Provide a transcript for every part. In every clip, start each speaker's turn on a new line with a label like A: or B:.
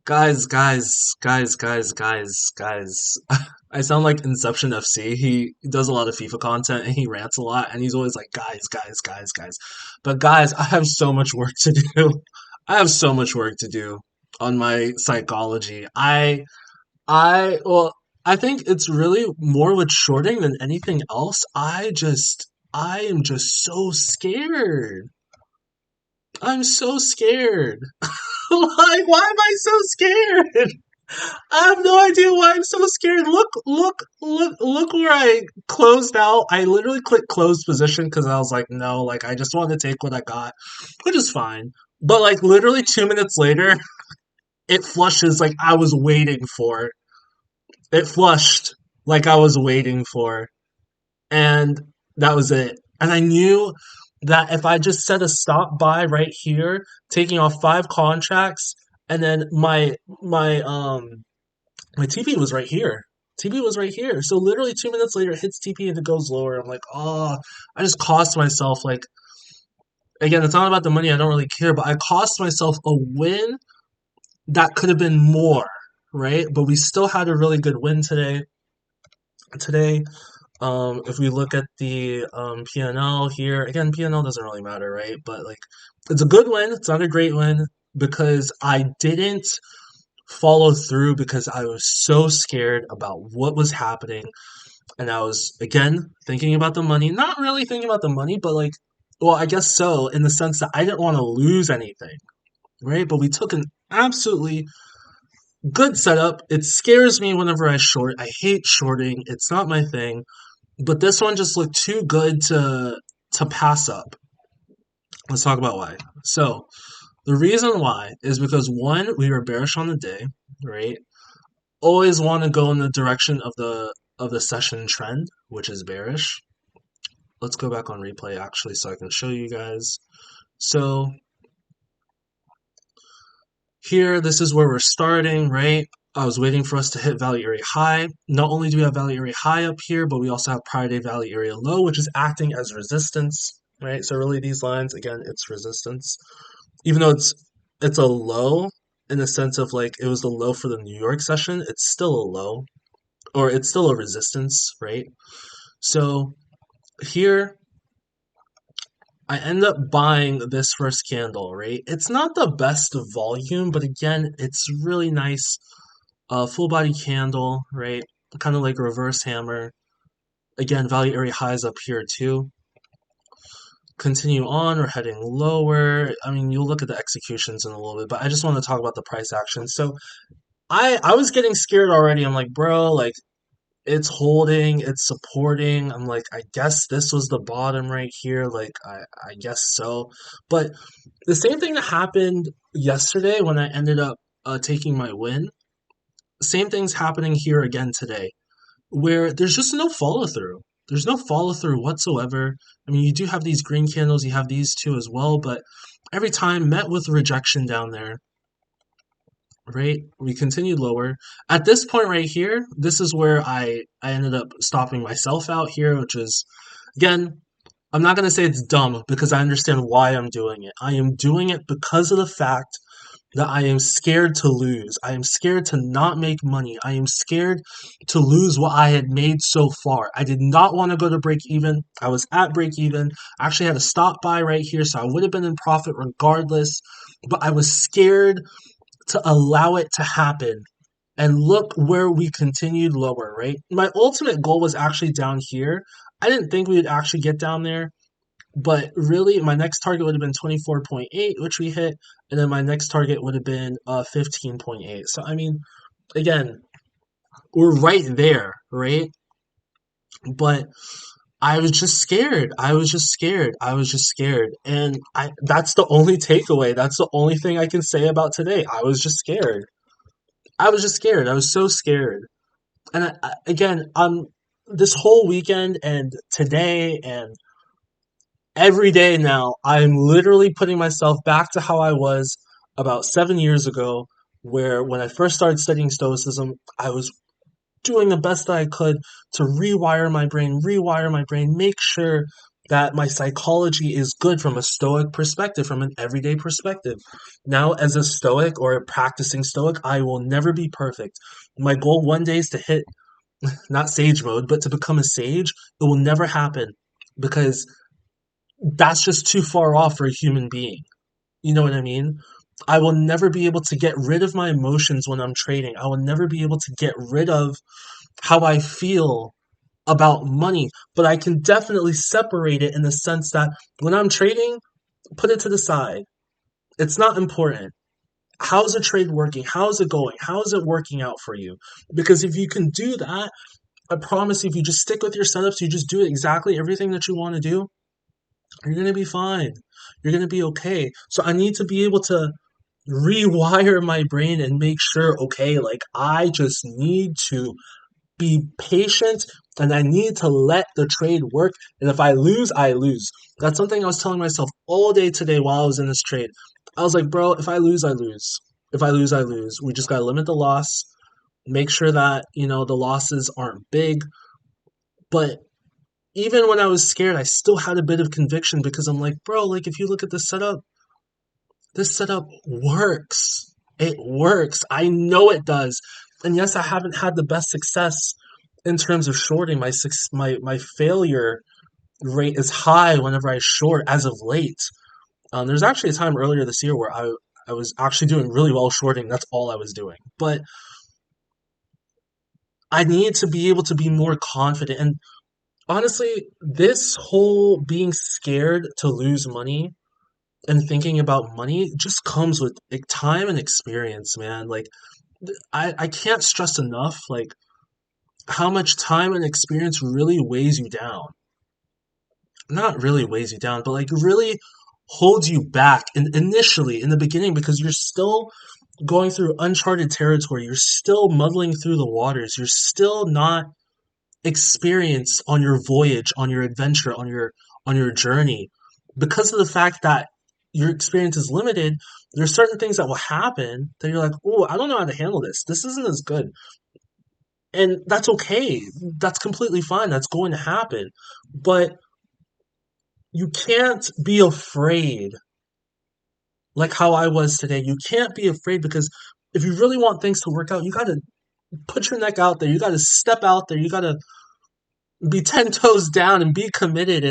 A: Guys. I sound like Inception FC. He does a lot of FIFA content and he rants a lot and he's always like, guys. But guys, I have so much work to do. I have so much work to do on my psychology. Well, I think it's really more with shorting than anything else. I am just so scared. I'm so scared. Like, why am I so scared? I have no idea why I'm so scared. Look where I closed out. I literally clicked close position because I was like, no, like, I just want to take what I got, which is fine. But, like, literally 2 minutes later, it flushes like I was waiting for. It flushed like I was waiting for. And that was it. And I knew that if I just set a stop by right here, taking off 5 contracts, and then my TP was right here. TP was right here. So literally 2 minutes later, it hits TP and it goes lower. I'm like, oh, I just cost myself like again, it's not about the money. I don't really care, but I cost myself a win that could have been more, right? But we still had a really good win today. Today, if we look at the PNL here, again, PNL doesn't really matter, right? But like, it's a good win. It's not a great win because I didn't follow through because I was so scared about what was happening. And I was, again, thinking about the money. Not really thinking about the money, but like, well, I guess so, in the sense that I didn't want to lose anything, right? But we took an absolutely good setup. It scares me whenever I short. I hate shorting. It's not my thing. But this one just looked too good to pass up. Let's talk about why. So, the reason why is because one, we were bearish on the day, right? Always want to go in the direction of the session trend, which is bearish. Let's go back on replay actually so I can show you guys. So here, this is where we're starting, right? I was waiting for us to hit value area high. Not only do we have value area high up here, but we also have prior day value area low, which is acting as resistance, right? So really these lines, again, it's resistance. Even though it's a low in the sense of like it was the low for the New York session, it's still a low, or it's still a resistance, right? So here I end up buying this first candle, right? It's not the best volume, but again, it's really nice. Full body candle, right? Kind of like reverse hammer. Again, value area highs up here too. Continue on, we're heading lower. I mean, you'll look at the executions in a little bit, but I just want to talk about the price action. So I was getting scared already. I'm like, bro, like it's holding, it's supporting. I'm like, I guess this was the bottom right here. Like, I guess so. But the same thing that happened yesterday when I ended up taking my win, same thing's happening here again today, where there's just no follow through. There's no follow through whatsoever. I mean, you do have these green candles, you have these two as well, but every time met with rejection down there, right? We continued lower. At this point right here, this is where I ended up stopping myself out here, which is again, I'm not going to say it's dumb because I understand why I'm doing it. I am doing it because of the fact that I am scared to lose. I am scared to not make money. I am scared to lose what I had made so far. I did not want to go to break even. I was at break even. I actually had a stop buy right here, so I would have been in profit regardless. But I was scared to allow it to happen. And look where we continued lower, right? My ultimate goal was actually down here. I didn't think we would actually get down there. But really, my next target would have been 24.8, which we hit, and then my next target would have been 15.8. So, I mean, again, we're right there, right? But I was just scared. I was just scared. I was just scared. And that's the only takeaway. That's the only thing I can say about today. I was just scared. I was just scared. I was so scared. And again, this whole weekend and today and every day now, I'm literally putting myself back to how I was about 7 years ago, where when I first started studying Stoicism, I was doing the best that I could to rewire my brain, make sure that my psychology is good from a stoic perspective, from an everyday perspective. Now, as a stoic or a practicing stoic, I will never be perfect. My goal one day is to hit not sage mode, but to become a sage. It will never happen because that's just too far off for a human being. You know what I mean? I will never be able to get rid of my emotions when I'm trading. I will never be able to get rid of how I feel about money, but I can definitely separate it in the sense that when I'm trading, put it to the side. It's not important. How's the trade working? How's it going? How is it working out for you? Because if you can do that, I promise you, if you just stick with your setups, you just do exactly everything that you want to do, you're going to be fine. You're going to be okay. So I need to be able to rewire my brain and make sure, okay, like I just need to be patient and I need to let the trade work. And if I lose, I lose. That's something I was telling myself all day today while I was in this trade. I was like, bro, if I lose, I lose. If I lose, I lose. We just got to limit the loss, make sure that, the losses aren't big. But even when I was scared, I still had a bit of conviction because I'm like, bro, like if you look at this setup works. It works. I know it does. And yes, I haven't had the best success in terms of shorting. My failure rate is high whenever I short as of late. There's actually a time earlier this year where I was actually doing really well shorting. That's all I was doing. But I need to be able to be more confident. And honestly, this whole being scared to lose money and thinking about money just comes with like, time and experience, man. Like I can't stress enough like how much time and experience really weighs you down. Not really weighs you down, but like really holds you back initially in the beginning because you're still going through uncharted territory. You're still muddling through the waters. You're still not experienced on your voyage, on your adventure, on your journey. Because of the fact that your experience is limited, there's certain things that will happen that you're like, oh, I don't know how to handle this. This isn't as good. And that's okay. That's completely fine. That's going to happen. But you can't be afraid like how I was today. You can't be afraid because if you really want things to work out, you got to put your neck out there. You got to step out there. You got to be 10 toes down and be committed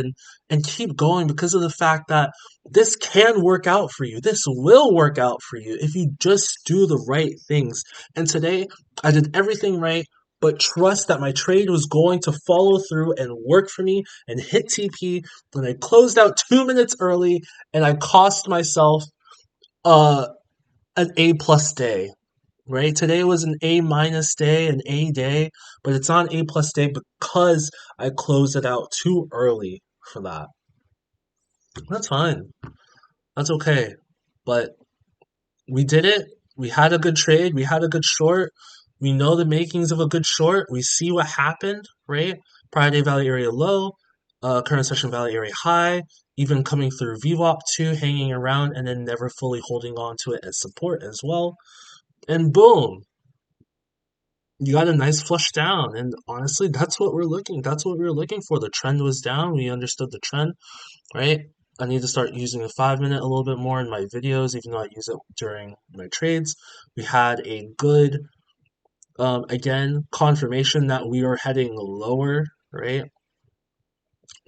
A: and keep going because of the fact that this can work out for you. This will work out for you if you just do the right things. And today I did everything right, but trust that my trade was going to follow through and work for me and hit TP. And I closed out 2 minutes early and I cost myself uh an A plus day, right? Today was an A minus day, an A day, but it's not an A plus day because I closed it out too early for that. That's fine. That's okay. But we did it. We had a good trade. We had a good short. We know the makings of a good short. We see what happened, right? Prior day value area low, current session value area high, even coming through VWAP 2, hanging around, and then never fully holding on to it as support as well. And boom, you got a nice flush down. And honestly, that's what we were looking for. The trend was down. We understood the trend, right? I need to start using the 5 minute a little bit more in my videos, even though I use it during my trades. We had a good, again, confirmation that we are heading lower, right?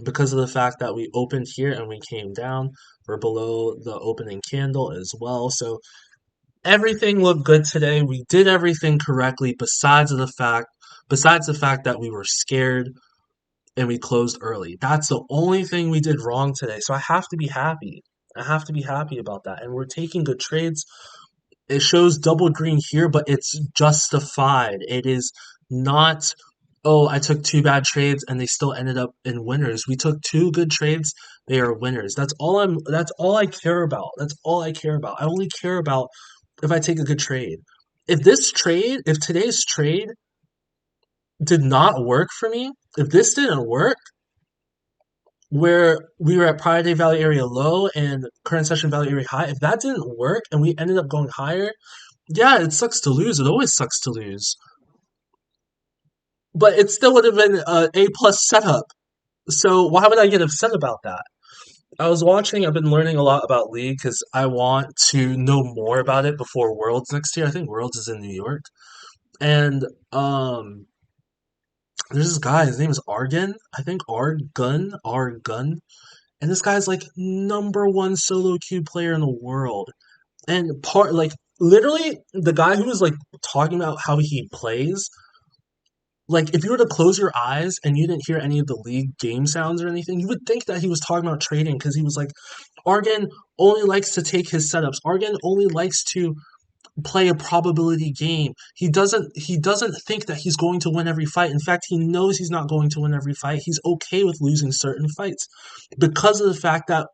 A: Because of the fact that we opened here and we came down. We're below the opening candle as well. So everything looked good today. We did everything correctly besides the fact that we were scared and we closed early. That's the only thing we did wrong today. So I have to be happy. I have to be happy about that. And we're taking good trades. It shows double green here, but it's justified. It is not, oh, I took two bad trades and they still ended up in winners. We took two good trades, they are winners. That's all I care about. That's all I care about. I only care about if I take a good trade. If today's trade did not work for me, if this didn't work, where we were at prior day value area low and current session value area high, if that didn't work and we ended up going higher, yeah, it sucks to lose. It always sucks to lose. But it still would have been a A plus setup. So why would I get upset about that? I've been learning a lot about League because I want to know more about it before Worlds next year. I think Worlds is in New York. And um there's this guy, his name is Argon. I think Argun. And this guy's like number one solo queue player in the world. And part like literally the guy who was like talking about how he plays, like if you were to close your eyes and you didn't hear any of the league game sounds or anything, you would think that he was talking about trading because he was like, Argan only likes to take his setups. Argan only likes to play a probability game. He doesn't think that he's going to win every fight. In fact, he knows he's not going to win every fight. He's okay with losing certain fights because of the fact that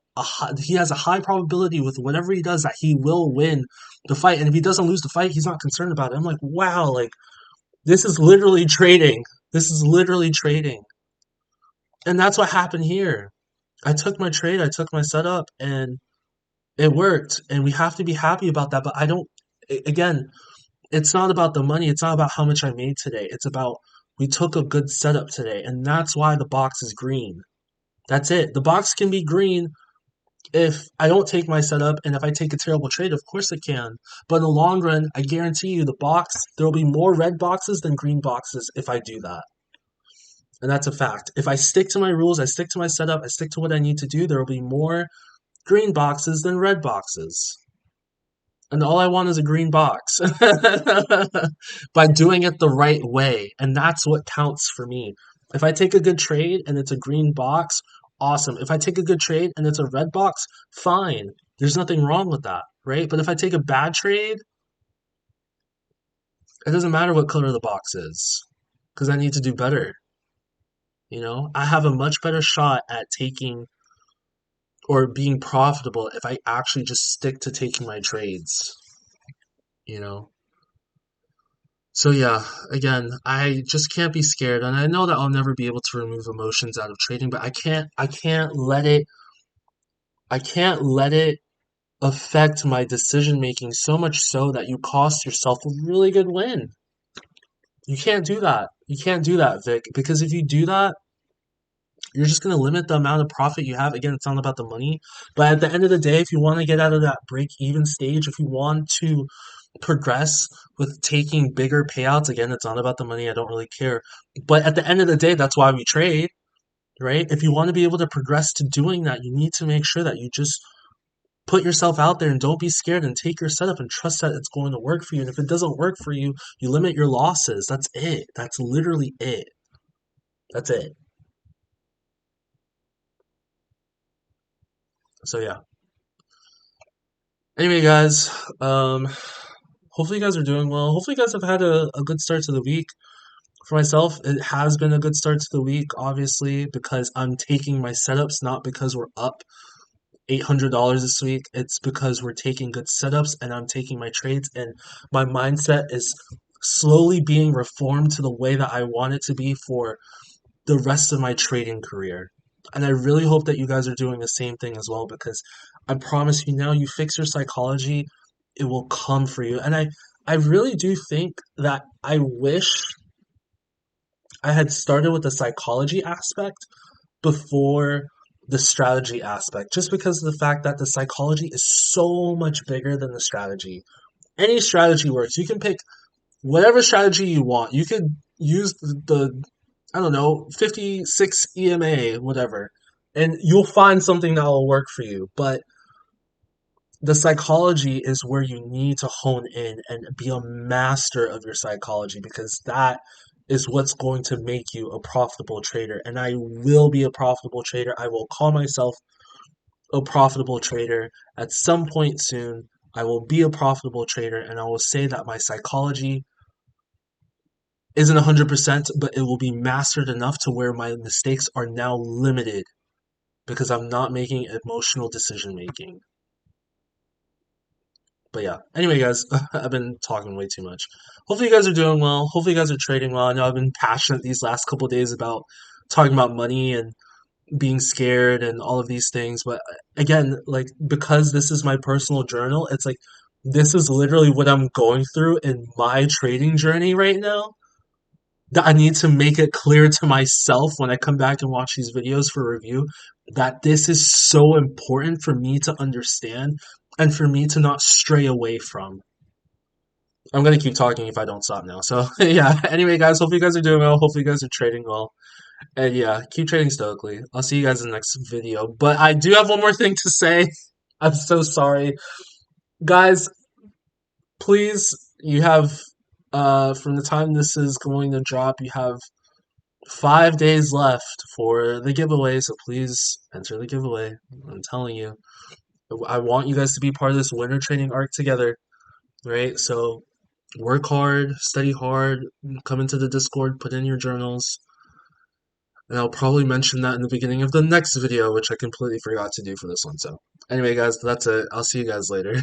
A: he has a high probability with whatever he does that he will win the fight. And if he doesn't lose the fight, he's not concerned about it. I'm like, wow, like this is literally trading. This is literally trading. And that's what happened here. I took my trade, I took my setup, and it worked. And we have to be happy about that. But I don't, again, it's not about the money. It's not about how much I made today. It's about we took a good setup today. And that's why the box is green. That's it. The box can be green if I don't take my setup and if I take a terrible trade. Of course it can. But in the long run, I guarantee you the box, there will be more red boxes than green boxes if I do that. And that's a fact. If I stick to my rules, I stick to my setup, I stick to what I need to do, there will be more green boxes than red boxes. And all I want is a green box by doing it the right way. And that's what counts for me. If I take a good trade and it's a green box, awesome. If I take a good trade and it's a red box, fine. There's nothing wrong with that, right? But if I take a bad trade, it doesn't matter what color the box is because I need to do better. I have a much better shot at taking or being profitable if I actually just stick to taking my trades, you know? So yeah, again, I just can't be scared, and I know that I'll never be able to remove emotions out of trading, but I can't let it affect my decision making so much so that you cost yourself a really good win. You can't do that. You can't do that, Vic, because if you do that, you're just going to limit the amount of profit you have. Again, it's not about the money, but at the end of the day, if you want to get out of that break even stage, if you want to progress with taking bigger payouts, again, it's not about the money. I don't really care. But at the end of the day, that's why we trade, right? If you want to be able to progress to doing that, you need to make sure that you just put yourself out there and don't be scared and take your setup and trust that it's going to work for you. And if it doesn't work for you, you limit your losses. That's it. That's literally it. That's it. So yeah. Anyway, guys, hopefully you guys are doing well. Hopefully you guys have had a good start to the week. For myself, it has been a good start to the week, obviously, because I'm taking my setups, not because we're up $800 this week. It's because we're taking good setups and I'm taking my trades, and my mindset is slowly being reformed to the way that I want it to be for the rest of my trading career. And I really hope that you guys are doing the same thing as well because I promise you now, you fix your psychology, it will come for you. And I really do think that I wish I had started with the psychology aspect before the strategy aspect, just because of the fact that the psychology is so much bigger than the strategy. Any strategy works. You can pick whatever strategy you want. You could use I don't know, 56 EMA, whatever, and you'll find something that will work for you. But the psychology is where you need to hone in and be a master of your psychology because that is what's going to make you a profitable trader. And I will be a profitable trader. I will call myself a profitable trader at some point soon. I will be a profitable trader and I will say that my psychology isn't 100%, but it will be mastered enough to where my mistakes are now limited because I'm not making emotional decision making. But yeah, anyway, guys, I've been talking way too much. Hopefully, you guys are doing well. Hopefully, you guys are trading well. I know I've been passionate these last couple days about talking about money and being scared and all of these things. But again, like, because this is my personal journal, it's like this is literally what I'm going through in my trading journey right now. that I need to make it clear to myself when I come back and watch these videos for review that this is so important for me to understand and for me to not stray away from. I'm gonna keep talking if I don't stop now. So yeah. Anyway, guys, hope you guys are doing well. Hopefully, you guys are trading well. And yeah, keep trading stoically. I'll see you guys in the next video. But I do have one more thing to say. I'm so sorry, guys. Please, you have from the time this is going to drop, you have 5 days left for the giveaway. So please enter the giveaway. I'm telling you, I want you guys to be part of this winter training arc together, right? So work hard, study hard, come into the Discord, put in your journals, and I'll probably mention that in the beginning of the next video, which I completely forgot to do for this one. So, anyway, guys, that's it. I'll see you guys later.